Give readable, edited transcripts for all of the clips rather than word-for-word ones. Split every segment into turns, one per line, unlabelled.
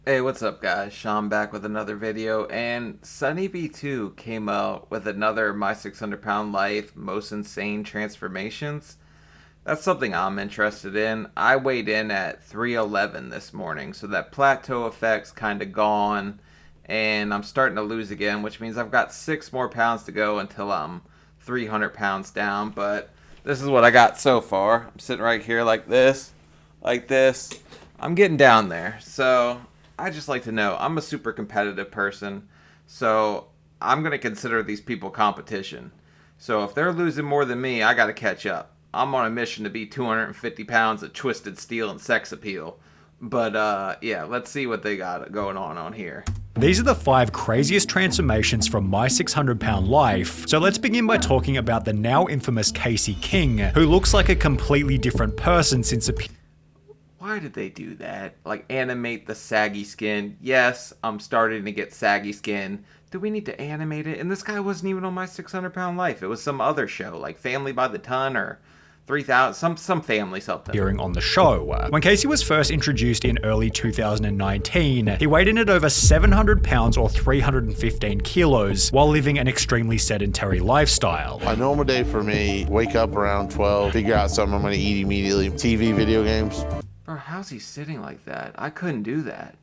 Hey, what's up guys? Sean back with another video, and Sunny B2 came out with another My 600 Pound Life Most Insane Transformations. That's something I'm interested in. I weighed in at 311 this morning, so that plateau effect's kind of gone, and I'm starting to lose again, which means I've got 6 more pounds to go until I'm 300 pounds down, but this is what I got so far. I'm sitting right here like this, like this. I'm getting down there, so I just like to know. I'm a super competitive person, so I'm going to consider these people competition. So if they're losing more than me, I got to catch up. I'm on a mission to be 250 pounds of twisted steel and sex appeal. But yeah, let's see what they got going on here.
These are the 5 craziest transformations from My 600 Pound Life. So let's begin by talking about the now infamous Casey King, who looks like a completely different person since appearing.
Why did they do that? Like, animate the saggy skin. Yes, I'm starting to get saggy skin. Do we need to animate it? And this guy wasn't even on My 600 Pound Life. It was some other show, like Family by the Ton or 3000, some family something.
On the show. When Casey was first introduced in early 2019, he weighed in at over 700 pounds or 315 kilos while living an extremely sedentary lifestyle.
A normal day for me, wake up around 12, figure out something I'm going to eat immediately, TV, video games.
Bro, how's he sitting like that? I couldn't do that.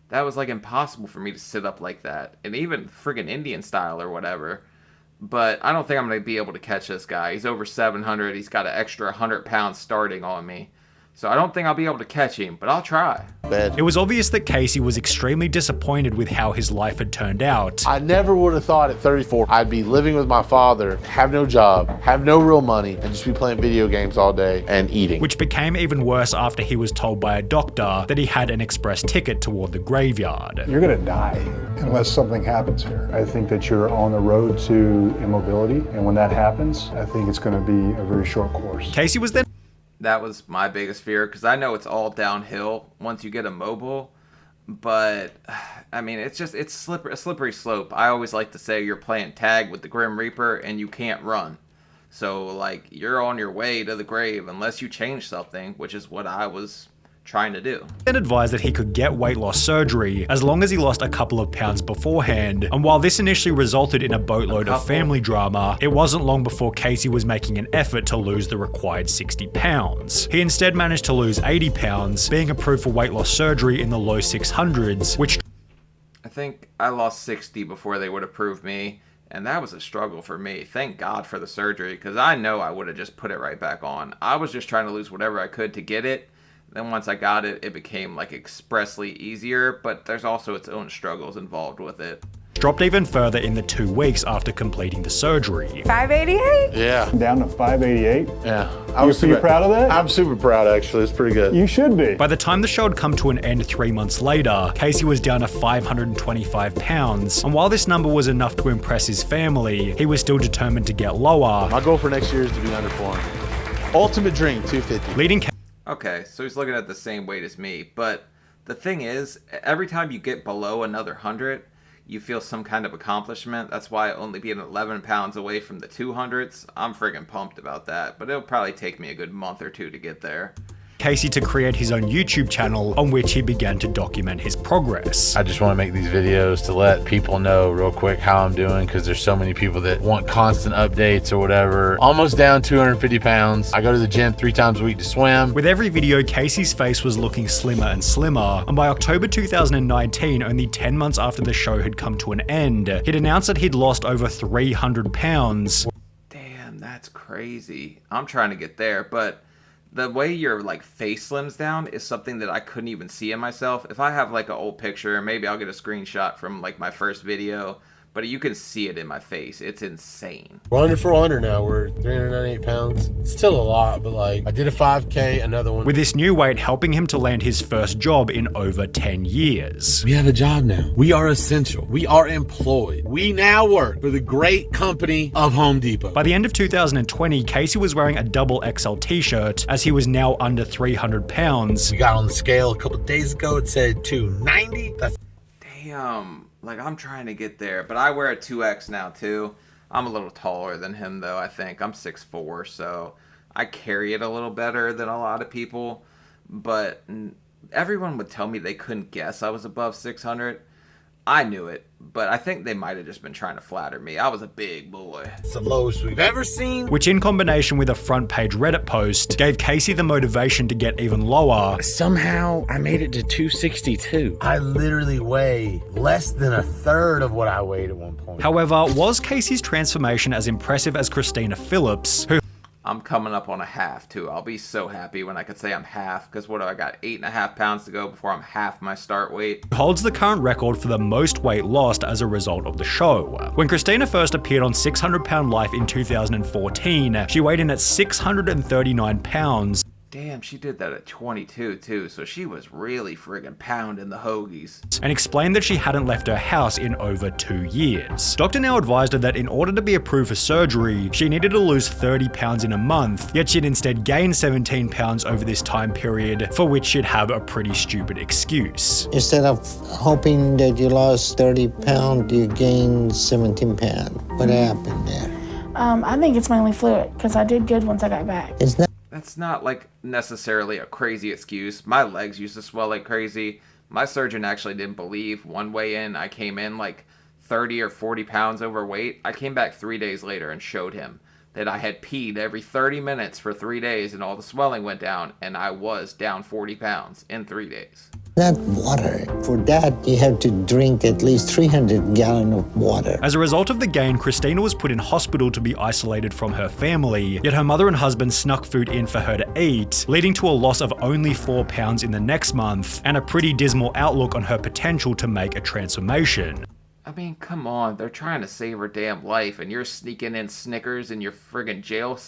That was like impossible for me to sit up like that. And even friggin' Indian style or whatever. But I don't think I'm going to be able to catch this guy. He's over 700. He's got an extra 100 pounds starting on me. So I don't think I'll be able to catch him, but I'll try.
It was obvious that Casey was extremely disappointed with how his life had turned out.
I never would have thought at 34 I'd be living with my father, have no job, have no real money, and just be playing video games all day and eating.
Which became even worse after he was told by a doctor that he had an express ticket toward the graveyard.
You're gonna die unless something happens here. I think that you're on the road to immobility, and when that happens, I think it's gonna be a very short course.
Casey was then
That was my biggest fear, because I know it's all downhill once you get immobile. But, I mean, it's a slippery slope. I always like to say you're playing tag with the Grim Reaper and you can't run. So, like, you're on your way to the grave unless you change something, which is what I was trying to do.
Advised that he could get weight loss surgery as long as he lost a couple of pounds beforehand, and while this initially resulted in a boatload of family drama, it wasn't long before Casey was making an effort to lose the required 60 pounds. He instead managed to lose 80 pounds, being approved for weight loss surgery in the low 600s, which
I think I lost 60 before they would approve me, and that was a struggle for me. Thank God for the surgery, because I know I would have just put it right back on. I was just trying to lose whatever I could to get it. Then once I got it, it became like expressly easier, but there's also its own struggles involved with it.
dropped even further in the 2 weeks after completing the surgery.
588?
Yeah.
Down to 588?
Yeah.
You proud of that?
I'm super proud, actually. It's pretty good.
You should be.
By the time the show had come to an end 3 months later, Casey was down to 525 pounds, and while this number was enough to impress his family, he was still determined to get lower.
My goal for next year is to be under 400. Ultimate dream, 250.
Leading
Okay, so he's looking at the same weight as me, but the thing is, every time you get below another 100, you feel some kind of accomplishment. That's why only being 11 pounds away from the 200s, I'm friggin' pumped about that, but it'll probably take me a good month or two to get there.
Casey to create his own YouTube channel on which he began to document his progress.
I just want to make these videos to let people know real quick how I'm doing, because there's so many people that want constant updates or whatever. Almost down 250 pounds. I go to the gym 3 times a week to swim.
With every video, Casey's face was looking slimmer and slimmer, and by October 2019, only 10 months after the show had come to an end, he'd announced that he'd lost over 300 pounds.
Damn, that's crazy. I'm trying to get there, but the way your like face slims down is something that I couldn't even see in myself. If I have like an old picture, maybe I'll get a screenshot from like my first video, but you can see it in my face. It's insane.
We're under 400 now. We're 398 pounds. It's still a lot, but like I did a 5K, another one.
With this new weight helping him to land his first job in over 10 years.
We have a job now. We are essential. We are employed. We now work for the great company of Home Depot.
By the end of 2020, Casey was wearing a double XL t-shirt as he was now under 300 pounds.
We got on the scale a couple days ago. It said 290. That's
Damn, like I'm trying to get there, but I wear a 2X now too. I'm a little taller than him though, I think. I'm 6'4", so I carry it a little better than a lot of people, but everyone would tell me they couldn't guess I was above 600. I knew it, but I think they might have just been trying to flatter me. I was a big boy.
It's the lowest we've ever seen.
Which, in combination with a front page Reddit post, gave Casey the motivation to get even lower.
Somehow I made it to 262. I literally weigh less than a third of what I weighed at one point.
However, was Casey's transformation as impressive as Christina Phillips, who
I'm coming up on a half, too. I'll be so happy when I could say I'm half, because what do I got? 8.5 pounds to go before I'm half my start weight.
holds the current record for the most weight lost as a result of the show. When Christina first appeared on 600 Pound Life in 2014, she weighed in at 639 pounds.
Damn, she did that at 22, too, so she was really friggin' pounding the hoagies.
And explained that she hadn't left her house in over 2 years. Dr. Now advised her that in order to be approved for surgery, she needed to lose 30 pounds in a month, yet she'd instead gained 17 pounds over this time period, for which she'd have a pretty stupid excuse.
Instead of hoping that you lost 30 pounds, you gained 17 pounds. What happened there?
I think it's mainly fluid, because I did good once I got back.
It's not.
That's not, like, necessarily a crazy excuse. My legs used to swell like crazy. My surgeon actually didn't believe one way in I came in, like, 30 or 40 pounds overweight. I came back 3 days later and showed him that I had peed every 30 minutes for 3 days and all the swelling went down, and I was down 40 pounds in 3 days.
Not water. For that, you have to drink at least 300 gallons of water.
As a result of the gain, Christina was put in hospital to be isolated from her family, yet her mother and husband snuck food in for her to eat, leading to a loss of only 4 pounds in the next month, and a pretty dismal outlook on her potential to make a transformation.
I mean, come on, they're trying to save her damn life, and you're sneaking in Snickers in your friggin' jail...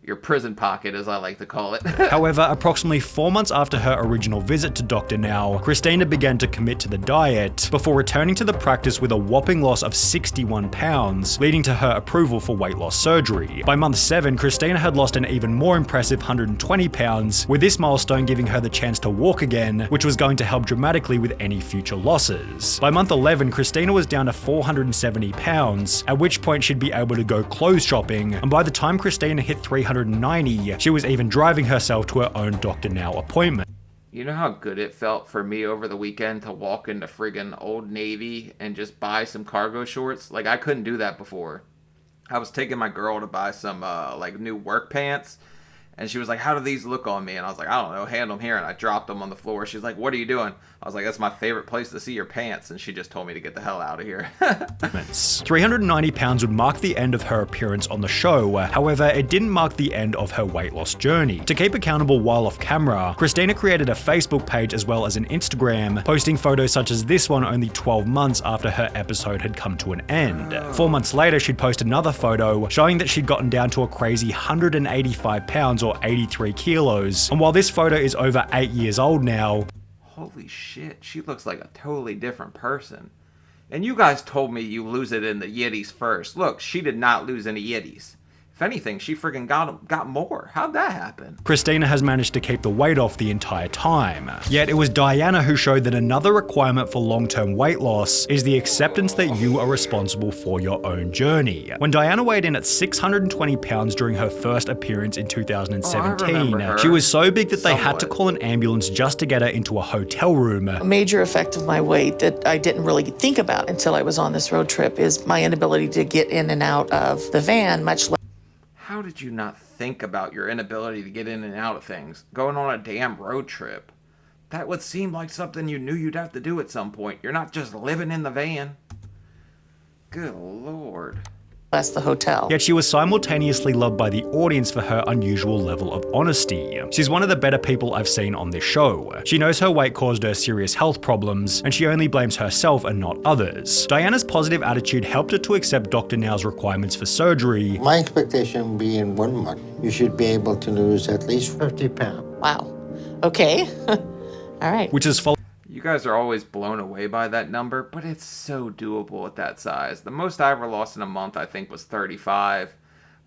your prison pocket, as I like to call it.
However, approximately 4 months after her original visit to Dr. Now, Christina began to commit to the diet, before returning to the practice with a whopping loss of 61 pounds, leading to her approval for weight loss surgery. By month 7, Christina had lost an even more impressive 120 pounds, with this milestone giving her the chance to walk again, which was going to help dramatically with any future losses. By month 11, Christina was down to 470 pounds, at which point she'd be able to go clothes shopping, and by the time Christina hit 390, she was even driving herself to her own Dr. Now appointment.
You know how good it felt for me over the weekend to walk into friggin' Old Navy and just buy some cargo shorts? Like, I couldn't do that before. I was taking my girl to buy some, like, new work pants, and she was like, how do these look on me? And I was like, I don't know, hand them here. And I dropped them on the floor. She's like, what are you doing? I was like, that's my favorite place to see your pants. And she just told me to get the hell out of here.
390 pounds would mark the end of her appearance on the show. However, it didn't mark the end of her weight loss journey. To keep accountable while off camera, Christina created a Facebook page as well as an Instagram, posting photos such as this one only 12 months after her episode had come to an end. 4 months later, she'd post another photo showing that she'd gotten down to a crazy 185 pounds or 83 kilos. And while this photo is over 8 years old now,
holy shit, she looks like a totally different person. And you guys told me you lose it in the Yetis first. Look, she did not lose any Yetis. If anything, she friggin' got more. How'd that happen?
Christina has managed to keep the weight off the entire time. Yet it was Diana who showed that another requirement for long-term weight loss is the acceptance that you are responsible for your own journey. When Diana weighed in at 620 pounds during her first appearance in 2017, she was so big that they had to call an ambulance just to get her into a hotel room.
A major effect of my weight that I didn't really think about until I was on this road trip is my inability to get in and out of the van, much less.
How did you not think about your inability to get in and out of things? Going on a damn road trip. That would seem like something you knew you'd have to do at some point. You're not just living in the van. Good Lord.
Less the hotel.
Yet she was simultaneously loved by the audience for her unusual level of honesty. She's one of the better people I've seen on this show. She knows her weight caused her serious health problems, and she only blames herself and not others. Diana's positive attitude helped her to accept Dr. Now's requirements for surgery.
My expectation would be in 1 month, you should be able to lose at least 50 pounds.
Wow. Okay. All right.
Which is
You guys are always blown away by that number, but it's so doable at that size. The most I ever lost in a month, I think, was 35.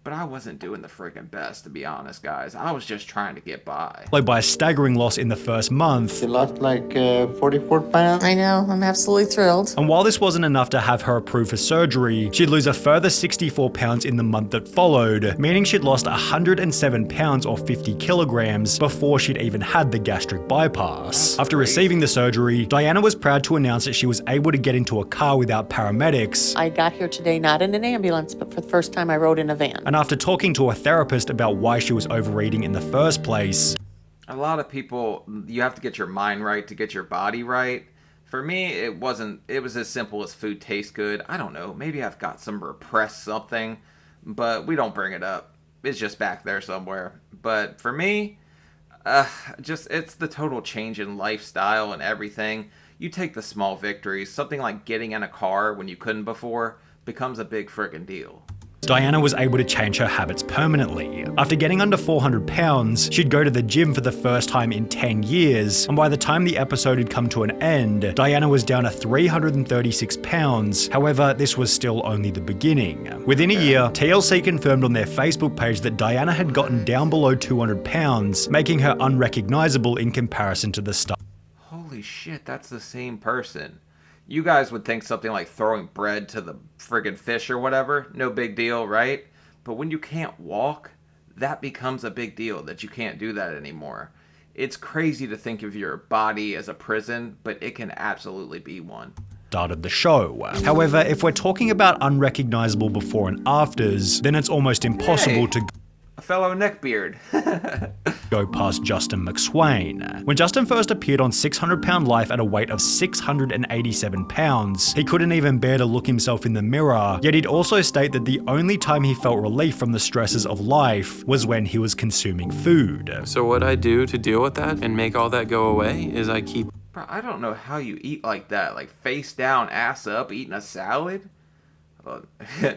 But I wasn't doing the friggin' best, to be honest, guys. I was just trying to get by.
Followed by a staggering loss in the first month.
You lost like 44 pounds.
I know, I'm absolutely thrilled.
And while this wasn't enough to have her approved for surgery, she'd lose a further 64 pounds in the month that followed, meaning she'd lost 107 pounds or 50 kilograms before she'd even had the gastric bypass. After receiving the surgery, Diana was proud to announce that she was able to get into a car without paramedics.
I got here today not in an ambulance, but for the first time I rode in a van.
And after talking to a therapist about why she was overeating in the first place,
a lot of people, you have to get your mind right to get your body right. For me, it was as simple as food tastes good. I don't know, maybe I've got some repressed something, but we don't bring it up. It's just back there somewhere. But for me, it's the total change in lifestyle and everything. You take the small victories, something like getting in a car when you couldn't before becomes a big friggin' deal.
Diana was able to change her habits permanently. After getting under 400 pounds, she'd go to the gym for the first time in 10 years, and by the time the episode had come to an end, Diana was down to 336 pounds. However, this was still only the beginning. Within a year, TLC confirmed on their Facebook page that Diana had gotten down below 200 pounds, making her unrecognizable in comparison to the star.
Holy shit, that's the same person. You guys would think something like throwing bread to the friggin' fish or whatever, no big deal, right? But when you can't walk, that becomes a big deal that you can't do that anymore. It's crazy to think of your body as a prison, but it can absolutely be one.
Started the show. However, if we're talking about unrecognizable before and afters, then it's almost impossible to
a fellow neckbeard.
go past Justin McSwain. When Justin first appeared on 600 Pound Life at a weight of 687 pounds, he couldn't even bear to look himself in the mirror, yet he'd also state that the only time he felt relief from the stresses of life was when he was consuming food.
So what I do to deal with that and make all that go away is I keep...
Bro, I don't know how you eat like that, like face down, ass up, eating a salad?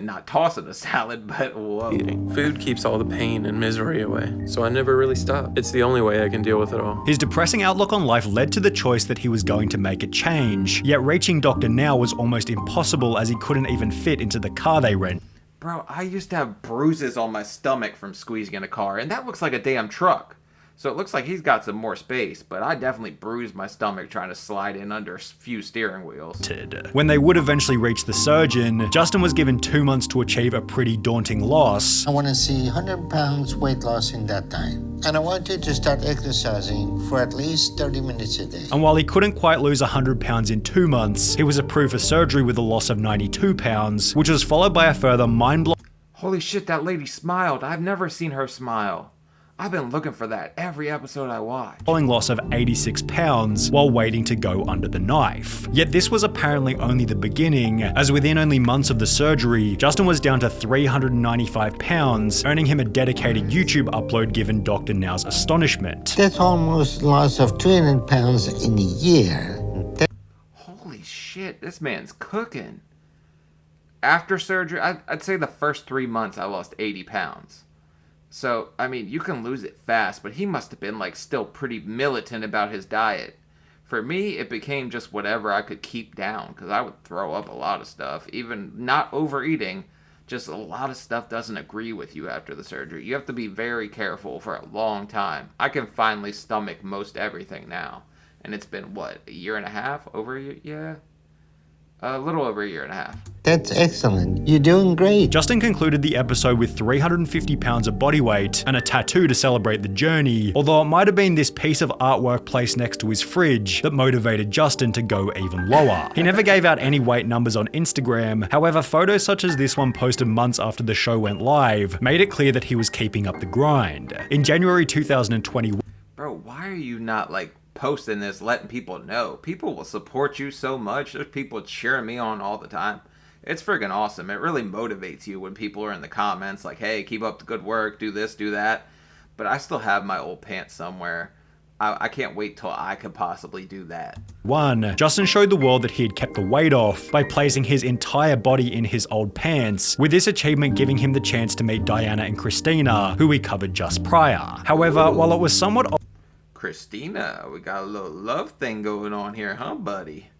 Not tossing a salad, but whoa.
Eating. Food keeps all the pain and misery away, so I never really stop. It's the only way I can deal with it all.
His depressing outlook on life led to the choice that he was going to make a change, yet reaching Dr. Now was almost impossible as he couldn't even fit into the car they rent.
Bro, I used to have bruises on my stomach from squeezing in a car, and that looks like a damn truck. So it looks like he's got some more space, but I definitely bruised my stomach trying to slide in under a few steering wheels.
When they would eventually reach the surgeon, Justin was given 2 months to achieve a pretty daunting loss.
I want to see 100 pounds weight loss in that time. And I want you to start exercising for at least 30 minutes a day.
And while he couldn't quite lose 100 pounds in 2 months, he was approved for surgery with a loss of 92 pounds, which was followed by a further mind-blowing...
Holy shit, that lady smiled. I've never seen her smile. I've been looking for that every episode I watch.
Loss of 86 pounds while waiting to go under the knife. Yet this was apparently only the beginning, as within only months of the surgery, Justin was down to 395 pounds, earning him a dedicated YouTube upload given Dr. Now's astonishment.
That's almost loss of 200 pounds in a year.
Holy shit, this man's cooking. After surgery, I'd say the first 3 months I lost 80 pounds. So, I mean, you can lose it fast, but he must have been, like, still pretty militant about his diet. For me, it became just whatever I could keep down, because I would throw up a lot of stuff. Even not overeating, just a lot of stuff doesn't agree with you after the surgery. You have to be very careful for a long time. I can finally stomach most everything now. And it's been, what, a year and a half? Over a year? Yeah. A little over a year and a half.
That's excellent. You're doing great.
Justin concluded the episode with 350 pounds of body weight and a tattoo to celebrate the journey, although it might have been this piece of artwork placed next to his fridge that motivated Justin to go even lower. He never gave out any weight numbers on Instagram, however photos such as this one posted months after the show went live made it clear that he was keeping up the grind. In January 2021,
bro, why are you not like posting this, letting people know? People will support you so much. There's people cheering me on all the time. It's friggin' awesome. It really motivates you when people are in the comments like, hey, keep up the good work, do this, do that. But I still have my old pants somewhere. I can't wait till I could possibly do that.
Justin showed the world that he had kept the weight off by placing his entire body in his old pants, with this achievement giving him the chance to meet Diana and Christina, who we covered just prior. However, while it was somewhat...
Christina, we got a little love thing going on here, huh, buddy?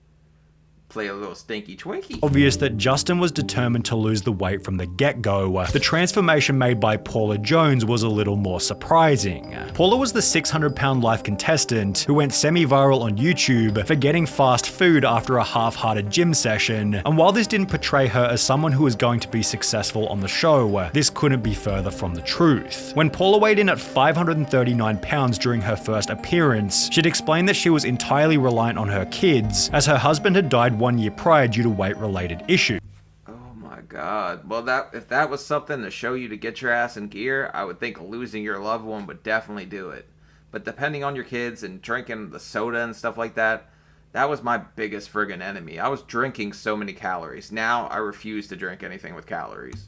play a little stinky Twinkie.
Obvious that Justin was determined to lose the weight from the get-go, the transformation made by Paula Jones was a little more surprising. Paula was the 600-pound life contestant who went semi-viral on YouTube for getting fast food after a half-hearted gym session, and while this didn't portray her as someone who was going to be successful on the show, this couldn't be further from the truth. When Paula weighed in at 539 pounds during her first appearance, she'd explained that she was entirely reliant on her kids, as her husband had died 1 year prior due to weight-related issues.
Oh my god. Well, if that was something to show you to get your ass in gear, I would think losing your loved one would definitely do it. But depending on your kids and drinking the soda and stuff like that, that was my biggest friggin' enemy. I was drinking so many calories. Now I refuse to drink anything with calories.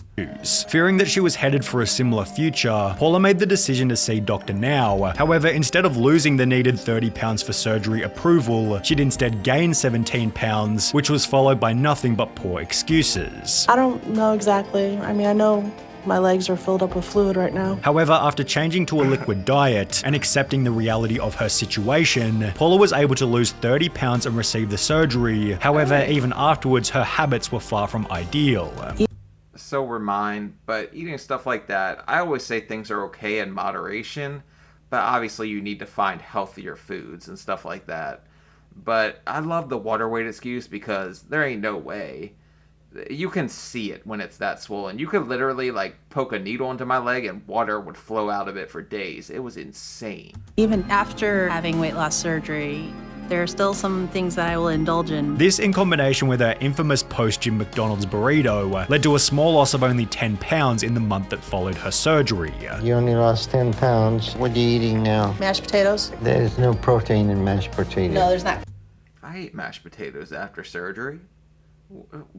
Fearing that she was headed for a similar future, Paula made the decision to see Dr. Now. However, instead of losing the needed 30 pounds for surgery approval, she'd instead gained 17 pounds, which was followed by nothing but poor excuses.
I don't know exactly. I mean, I know my legs are filled up with fluid right now.
However, after changing to a liquid diet and accepting the reality of her situation, Paula was able to lose 30 pounds and receive the surgery. However, even afterwards, her habits were far from ideal.
So were mine, but eating stuff like that, I always say things are okay in moderation, but obviously you need to find healthier foods and stuff like that. But I love the water weight excuse because there ain't no way. You can see it when it's that swollen. You could literally like poke a needle into my leg and water would flow out of it for days. It was insane.
Even after having weight loss surgery, there are still some things that I will indulge in.
This, in combination with her infamous post-gym McDonald's burrito, led to a small loss of only 10 pounds in the month that followed her surgery.
You only lost 10 pounds. What are you eating now?
Mashed potatoes?
There's no protein in mashed potatoes.
No, there's not.
I ate mashed potatoes after surgery.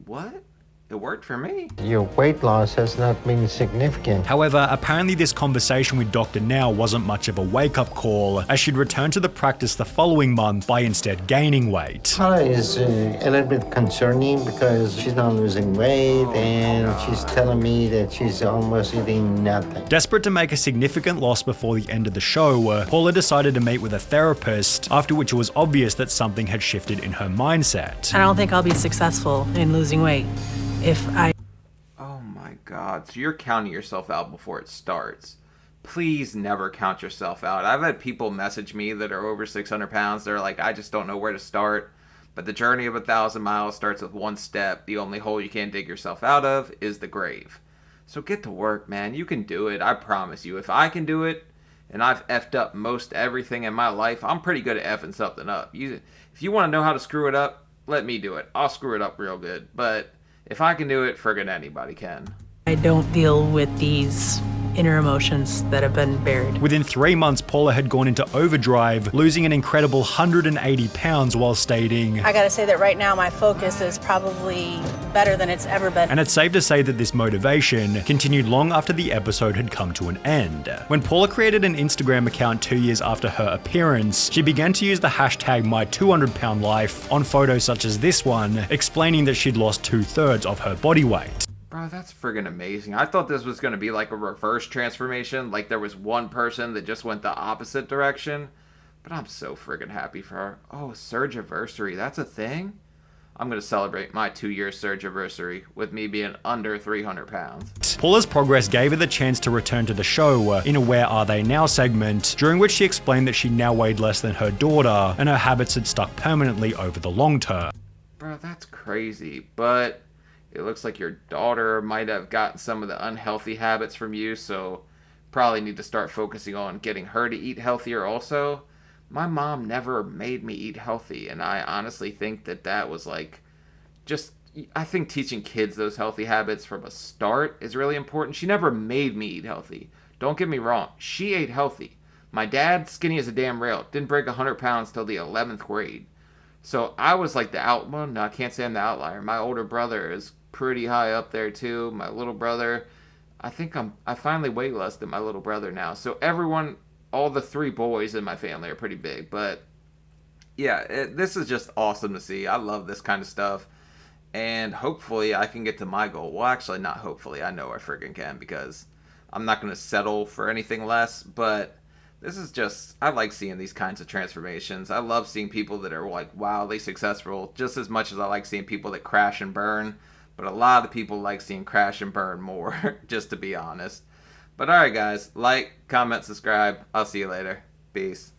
What? It worked for me.
Your weight loss has not been significant.
However, apparently this conversation with Dr. Now wasn't much of a wake-up call, as she'd return to the practice the following month by instead gaining weight.
Paula is a little bit concerning because she's not losing weight and she's telling me that she's almost eating nothing.
Desperate to make a significant loss before the end of the show, Paula decided to meet with a therapist, after which it was obvious that something had shifted in her mindset.
I don't think I'll be successful in losing weight if I...
Oh my god, so you're counting yourself out before it starts. Please never count yourself out. I've had people message me that are over 600 pounds. They're like, I just don't know where to start. But the journey of 1,000 miles starts with one step. The only hole you can't dig yourself out of is the grave. So get to work, man. You can do it. I promise you. If I can do it, and I've effed up most everything in my life, I'm pretty good at effing something up. If you want to know how to screw it up, let me do it. I'll screw it up real good. But if I can do it, friggin' anybody can.
I don't deal with these inner emotions that have been buried.
Within 3 months, Paula had gone into overdrive, losing an incredible 180 pounds while stating,
I gotta say that right now my focus is probably better than it's ever been.
and it's safe to say that this motivation continued long after the episode had come to an end. When Paula created an Instagram account 2 years after her appearance, she began to use the hashtag #my200poundlife on photos such as this one, explaining that she'd lost 2/3 of her body weight.
Bro, that's friggin' amazing. I thought this was going to be like a reverse transformation, like there was one person that just went the opposite direction. But I'm so friggin' happy for her. Oh, Surgiversary, that's a thing? I'm going to celebrate my 2-year Surgiversary with me being under 300 pounds.
Paula's progress gave her the chance to return to the show in a Where Are They Now segment, during which she explained that she now weighed less than her daughter and her habits had stuck permanently over the long term.
Bro, that's crazy, but it looks like your daughter might have gotten some of the unhealthy habits from you, so probably need to start focusing on getting her to eat healthier also. My mom never made me eat healthy, and I honestly think that was like I think teaching kids those healthy habits from a start is really important. She never made me eat healthy. Don't get me wrong, she ate healthy. My dad, skinny as a damn rail, didn't break 100 pounds till the 11th grade. So I was like well, no, I can't say I'm the outlier. My older brother is pretty high up there too. My little brother, I finally weigh less than my little brother now. So everyone, all the 3 boys in my family are pretty big. But yeah, this is just awesome to see. I love this kind of stuff. And hopefully I can get to my goal. Well, actually not hopefully. I know I friggin' can, because I'm not going to settle for anything less. But this is just, I like seeing these kinds of transformations. I love seeing people that are like wildly successful just as much as I like seeing people that crash and burn. But a lot of people like seeing crash and burn more, just to be honest. But alright guys, like, comment, subscribe. I'll see you later. Peace.